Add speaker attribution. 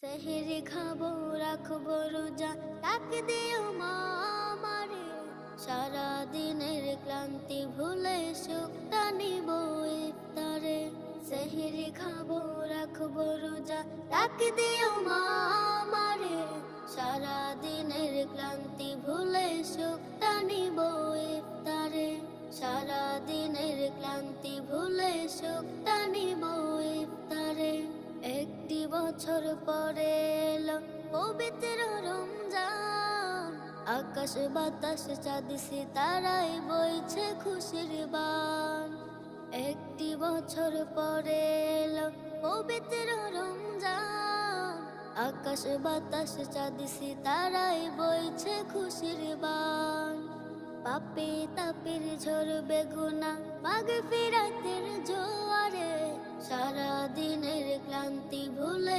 Speaker 1: সেহরি খাবো রাখবো রোজা, ডাক দিও মা আমারে। সারা দিনের ক্লান্তি ভুলে সুখটা নিব ইফতারে। সেহরি খাবো রাখবো রোজা, ডাক দিও মা আমারে। সারা দিনের ক্লান্তি ভুলে সুখটা নিব ইফতারে। সারা দিনের ক্লান্তি ভুলে সুখটা নিব ইফতারে। একটি বছর পরে এলো পবিত্র রমজান। আকাশ বাতাস চাঁদ সিতারায় বইছে খুশির বান। একটি বছর পরে এলো পবিত্র রমজান। আকাশ বাতাস চাঁদ সিতারায় বইছে খুশির বান। পাপে তাপের ঝরবে গুনাহ মাগফিরাতের জোয়ারে। সারা দিনের ক্লান্তি ভুলে